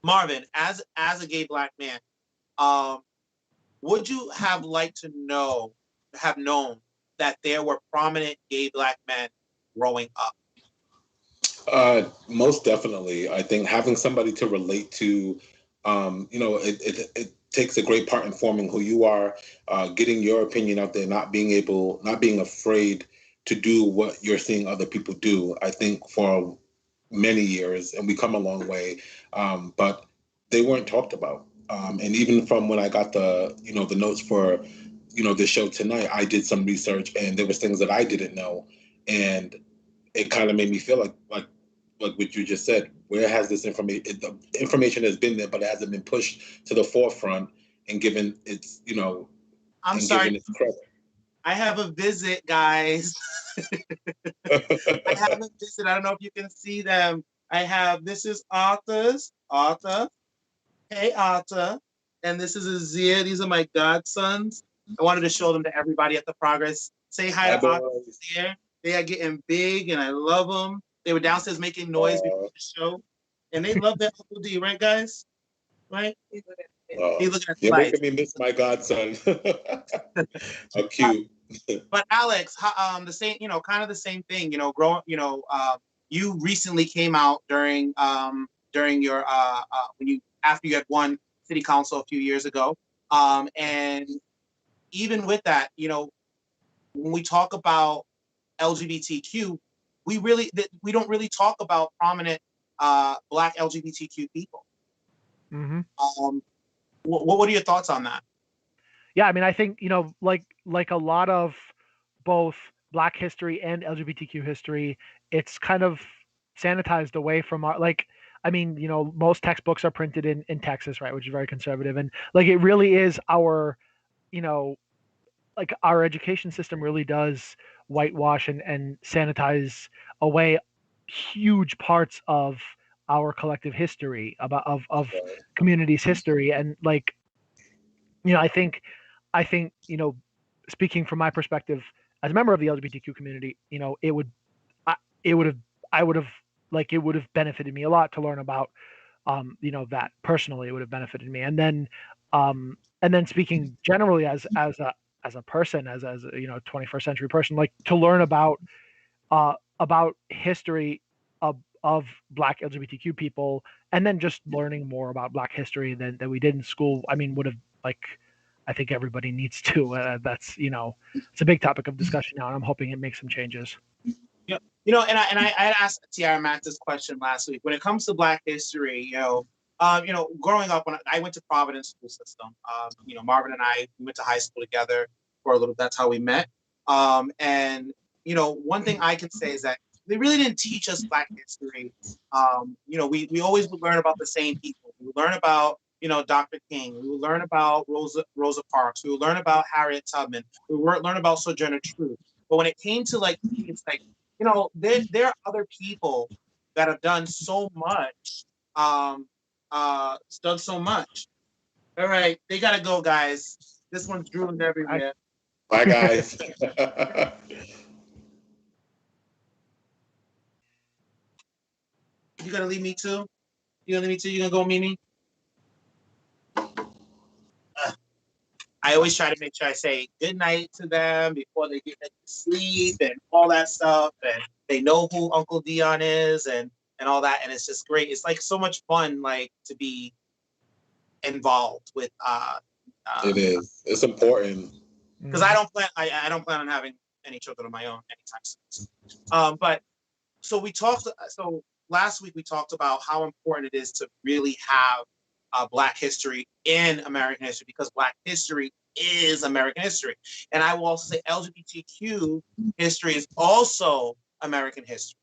Marvin, as a gay Black man, would you have liked to have known that there were prominent gay Black men growing up? Most definitely. I think having somebody to relate to, it takes a great part in forming who you are, getting your opinion out there, not being afraid to do what you're seeing other people do. I think for many years, and we come a long way, but they weren't talked about. And even from when I got the notes for, the show tonight, I did some research, and there was things that I didn't know, and it kind of made me feel like what you just said. Where has this information? The information has been there, but it hasn't been pushed to the forefront and given its, I'm sorry. Its credit. I have a visit, guys. I have a visit. I don't know if you can see them. This is Arthur. Hey, Arthur. And this is Azir. These are my godsons. I wanted to show them to everybody at the Progress. Say hi to Arthur and Azir. They are getting big, and I love them. They were downstairs making noise before the show. And they love their Uncle D, right, guys? Right? He's looking at the You're lights. making me miss my godson. How cute. But Alex, the same, kind of the same thing. You recently came out during your after you had won city council a few years ago, and even with that, when we talk about LGBTQ, we don't really talk about prominent Black LGBTQ people. Mm-hmm. What are your thoughts on that? Yeah, I mean, I think, like a lot of both Black history and LGBTQ history, it's kind of sanitized away from I mean, most textbooks are printed in Texas, right, which is very conservative, and like it really is our, you know, like our education system really does whitewash and sanitize away huge parts of our collective history about of communities' history, and like I think speaking from my perspective as a member of the LGBTQ community, I, it would have I would have like it would have benefited me a lot to learn about that personally. It would have benefited me, and then speaking generally as a person, as a 21st century person, like to learn about history of Black LGBTQ people, and then just learning more about Black history than we did in school. I mean, would have like I think everybody needs to. That's it's a big topic of discussion now, and I'm hoping it makes some changes. Yeah, I asked Tiara Matt this question last week. When it comes to Black history, growing up when I went to Providence school system, Marvin and I we went to high school together for a little. That's how we met. And one thing I can say is that they really didn't teach us Black history. We always would learn about the same people. We would learn about Dr. King. We would learn about Rosa Parks. We would learn about Harriet Tubman. We would learn about Sojourner Truth. But when it came to like it's like there are other people that have done so much. Done so much. All right, they gotta go, guys. This one's drooling everywhere. Bye, guys. You gonna leave me too? You gonna leave me too? You gonna go, Mimi? I always try to make sure I say good night to them before they get to sleep and all that stuff, and they know who Uncle Dion is and all that, and it's just great. It's like so much fun, like to be involved with. It is. It's important because I don't plan. I don't plan on having any children of my own anytime soon. But so we talked. So last week we talked about how important it is to really have Black history in American history, because Black history is American history. And I will also say LGBTQ history is also American history.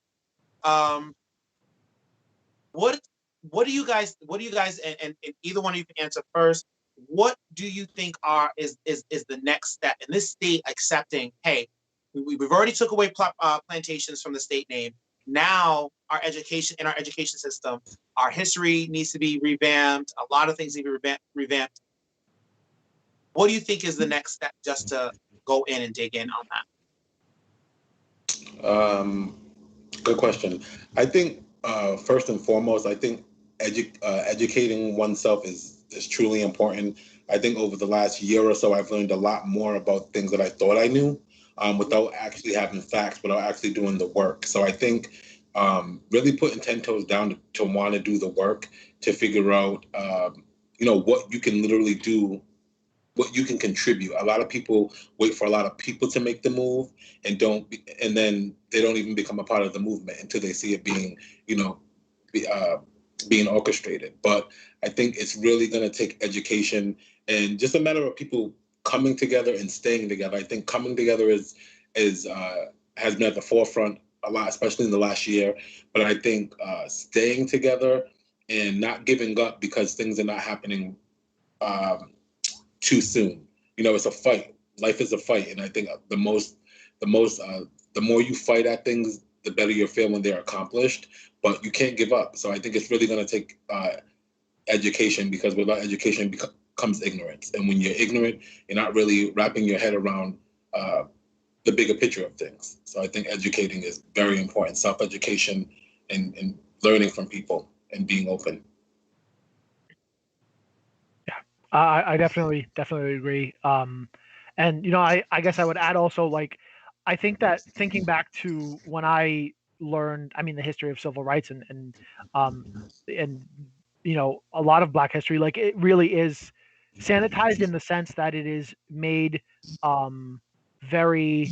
What do you guys and either one of you can answer first. What do you think is the next step in this state accepting, hey, we've already took away plantations from the state name. Now our education system, our history needs to be revamped. A lot of things need to be revamped. What do you think is the next step, just to go in and dig in on that? Good question. I think first and foremost, I think educating oneself is truly important. I think over the last year or so, I've learned a lot more about things that I thought I knew, without actually having facts, without actually doing the work. So I think really putting 10 toes down to want to do the work, to figure out, what you can literally do, what you can contribute. A lot of people wait for a lot of people to make the move and then they don't even become a part of the movement until they see it being, being orchestrated. But I think it's really going to take education and just a matter of people coming together and staying together. I think coming together has been at the forefront a lot, especially in the last year. But I think staying together and not giving up because things are not happening too soon. It's a fight. Life is a fight, and I think the more you fight at things, the better you feel when they're accomplished. But you can't give up. So I think it's really going to take education, because without education comes ignorance, and when you're ignorant, you're not really wrapping your head around the bigger picture of things. So I think educating is very important. Self-education and learning from people and being open. I definitely agree. And I guess I would add also, like, I think that thinking back to when I learned, the history of civil rights and a lot of Black history, like it really is sanitized in the sense that it is made very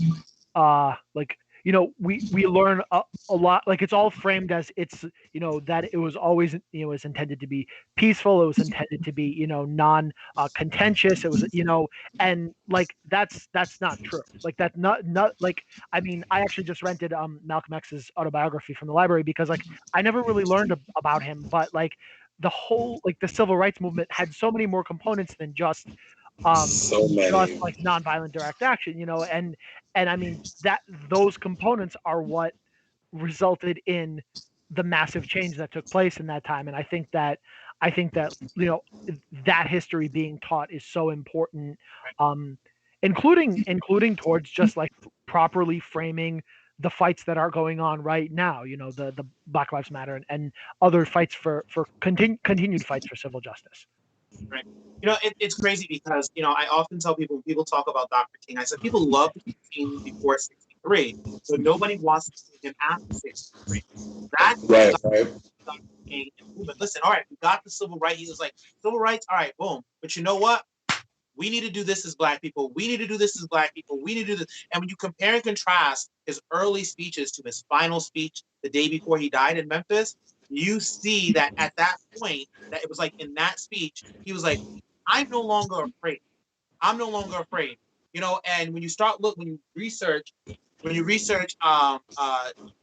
like we learn a lot. Like it's all framed as it's that it was always it was intended to be peaceful. It was intended to be non contentious. It was and like that's not true. Like that's not like I mean I actually just rented Malcolm X's autobiography from the library because like I never really learned about him, but like the whole like the civil rights movement had so many more components than So just many. like nonviolent direct action, and I mean that those components are what resulted in the massive change that took place in that time. And I think that that history being taught is so important, um, including towards just like properly framing the fights that are going on right now. The Black Lives Matter and other fights for continued fights for civil justice. Right. It's crazy because, I often tell people when people talk about Dr. King, I said people love King before 63, but nobody wants to see him after 63. That's Right, right. Dr. King and movement. Listen, all right, we got the civil rights. He was like, civil rights, all right, boom. But you know what? We need to do this as Black people. We need to do this as Black people. We need to do this. And when you compare and contrast his early speeches to his final speech the day before he died in Memphis, you see that at that point, that it was like in that speech, he was like, I'm no longer afraid. I'm no longer afraid. And when you when you research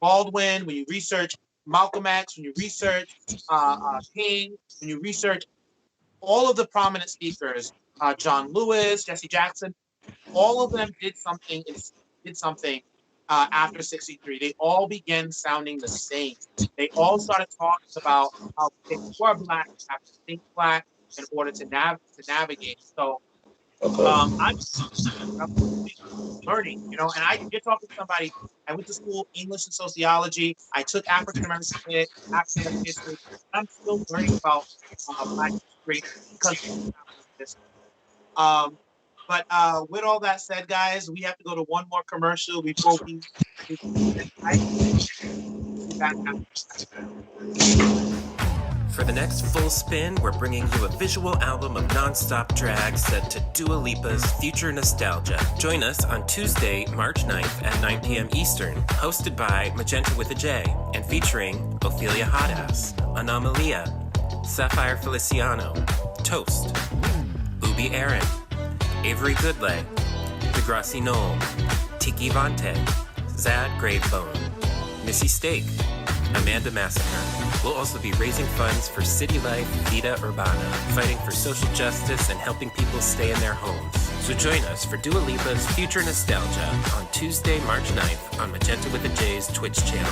Baldwin, when you research Malcolm X, when you research King, when you research all of the prominent speakers, John Lewis, Jesse Jackson, all of them did something after 63. They all began sounding the same. They all started talking about how they were Black, have to think Black in order to navigate. So Okay. I'm learning, and you're talking to somebody. I went to school, English and sociology. I took African American history. I'm still learning about Black history because of this. Um, but with all that said, guys, we have to go to one more commercial before we I be back after. For the next full spin, we're bringing you a visual album of non-stop drag set to Dua Lipa's Future Nostalgia. Join us on Tuesday, March 9th at 9 p.m. Eastern, hosted by Magenta with a J, and featuring Ophelia Hotass, Anomalia, Sapphire Feliciano, Toast, Ubi Aaron, Avery Goodlay, Degrassi Knoll, Tiki Vante, Zad Gravebone, Missy Steak, Amanda Massacre. We'll also be raising funds for City Life Vida Urbana, fighting for social justice and helping people stay in their homes. So join us for Dua Lipa's Future Nostalgia on Tuesday, March 9th on Magenta with a J's Twitch channel.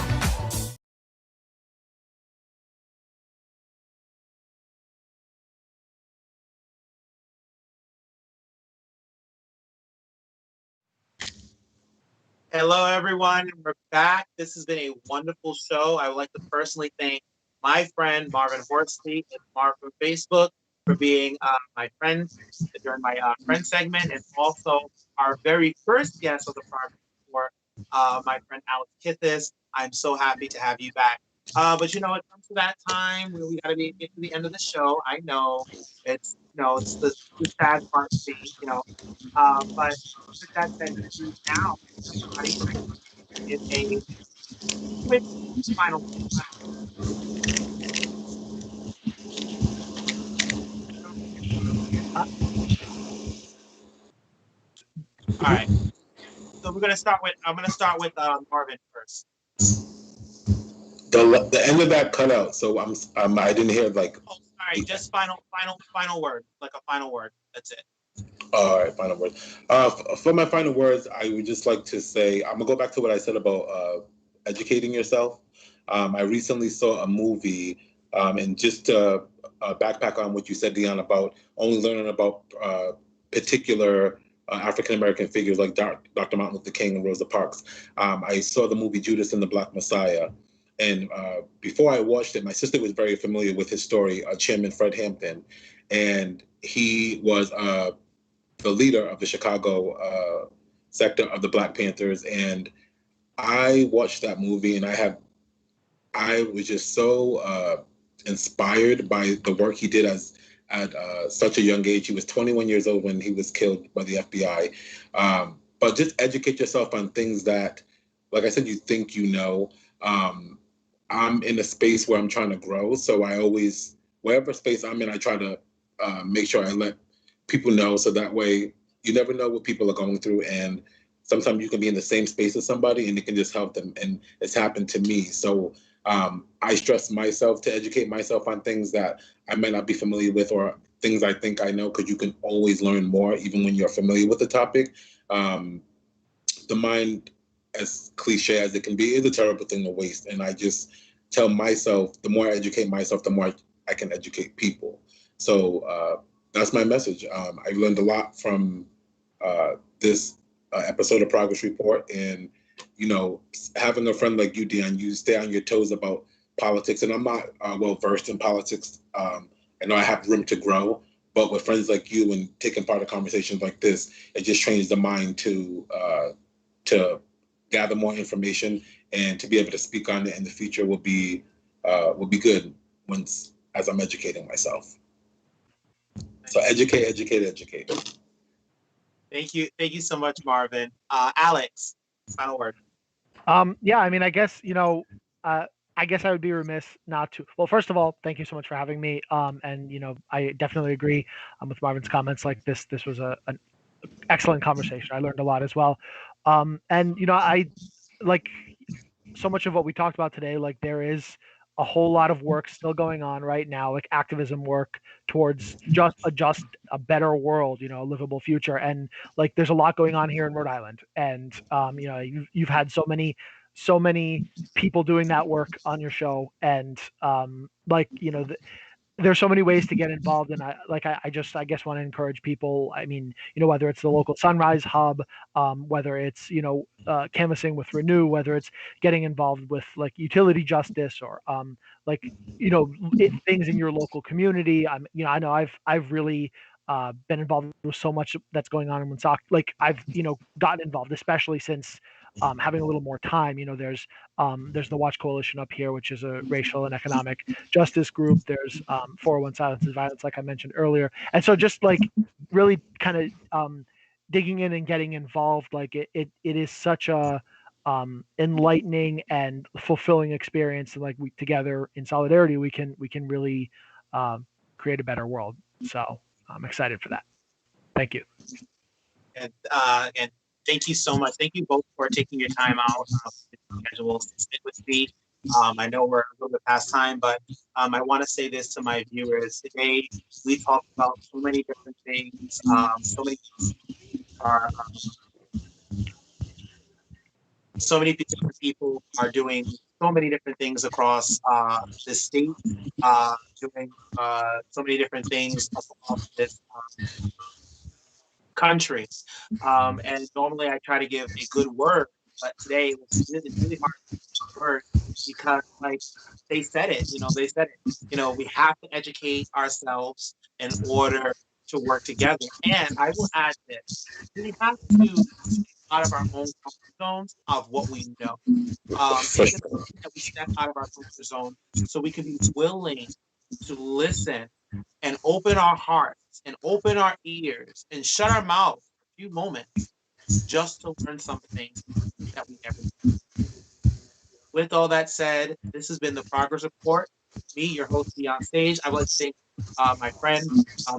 Hello, everyone. We're back. This has been a wonderful show. I would like to personally thank my friend Marvin Horsley and Marv from Facebook for being my friend during my friend segment, and also our very first guest of the program for my friend Alex Kithis. I'm so happy to have you back. But it comes to that time where we got to get to the end of the show. I know it's the sad part to me, but with that said, now everybody is a quick final. All right. So I'm gonna start with Marvin first. The end of that cut out, so I didn't hear like. Oh, sorry. Just final word, like a final word. That's it. All right, final word. For my final words, I would just like to say I'm gonna go back to what I said about educating yourself. I recently saw a movie, and just to backpack on what you said, Dion, about only learning about particular African American figures like Dr. Martin Luther King and Rosa Parks. I saw the movie Judas and the Black Messiah. And before I watched it, my sister was very familiar with his story, Chairman Fred Hampton. And he was the leader of the Chicago sector of the Black Panthers. And I watched that movie, and I was just so inspired by the work he did at such a young age. He was 21 years old when he was killed by the FBI. But just educate yourself on things that like I said, you think you know. I'm in a space where I'm trying to grow, so I always, wherever space I'm in, I try to make sure I let people know, so that way you never know what people are going through, and sometimes you can be in the same space as somebody and it can just help them, and it's happened to me. So I stress myself to educate myself on things that I might not be familiar with, or things I think I know, because you can always learn more even when you're familiar with the topic. Um, the mind, as cliche as it can be, is a terrible thing to waste. And I just tell myself, the more I educate myself, the more I can educate people. So that's my message. I learned a lot from this episode of Progress Report. And, you know, having a friend like you, Dion, you stay on your toes about politics. And I'm not well versed in politics. I know I have room to grow. But with friends like you and taking part of conversations like this, it just trains the mind to gather more information, and to be able to speak on it in the future will be good once, as I'm educating myself. So educate, educate, educate. Thank you so much, Marvin. Alex, final word. Yeah, I mean, I guess, uh, I guess I would be remiss not to. Well, first of all, thank you so much for having me. And I definitely agree with Marvin's comments. Like this was an excellent conversation. I learned a lot as well. And I like so much of what we talked about today. Like there is a whole lot of work still going on right now, like activism work towards just a better world, a livable future. And like there's a lot going on here in Rhode Island. And you've had so many people doing that work on your show. And there's so many ways to get involved, and I just I guess want to encourage people. I mean, whether it's the local Sunrise Hub, whether it's canvassing with Renew, whether it's getting involved with like utility justice, or like things in your local community. I know I've really been involved with so much that's going on in Woonsocket. Like I've gotten involved, especially since having a little more time. There's the Watch Coalition up here, which is a racial and economic justice group. There's 401 Silences Violence, like I mentioned earlier. And so just like really kind of digging in and getting involved, like it is such a enlightening and fulfilling experience. And like we together in solidarity, we can really create a better world. So I'm excited for that. Thank you. And thank you so much. Thank you both for taking your time out schedule to sit with me. I know we're a little bit past time, but I want to say this to my viewers. Today, we talked about so many different things. Are, so many different people are doing so many different things across the state, doing so many different things across this country. And normally I try to give a good word, but today it was really hard to word, because like they said it, they said it. We have to educate ourselves in order to work together. And I will add this: we have to out of our own comfort zones of what we know. It's important that we step out of our comfort zone so we can be willing to listen and open our hearts and open our ears and shut our mouth for a few moments just to learn something that we never knew. With all that said, this has been the Progress Report. Me, your host, Dion Sage. I would like to thank my friend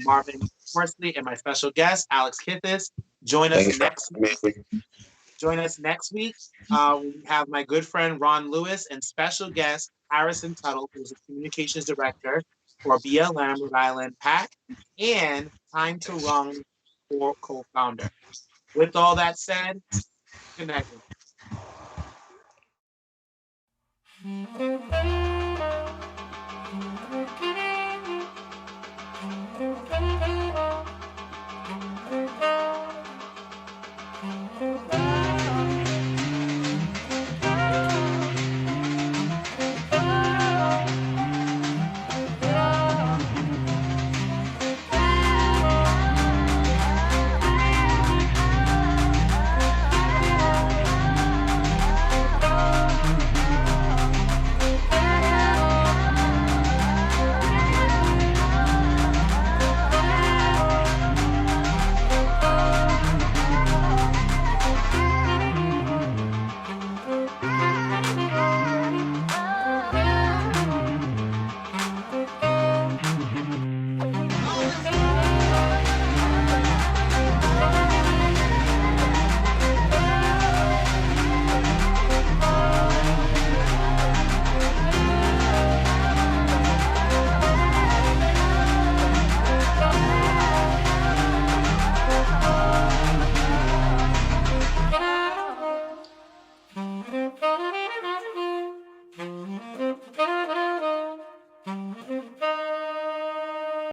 Marvin Horsley and my special guest, Alex Kithis. Join us next week. Join us next week. We have my good friend Ron Lewis and special guest Harrison Tuttle, who's a communications director for BLM Rhode Island PAC and Time to Run for co-founder. With all that said, good night.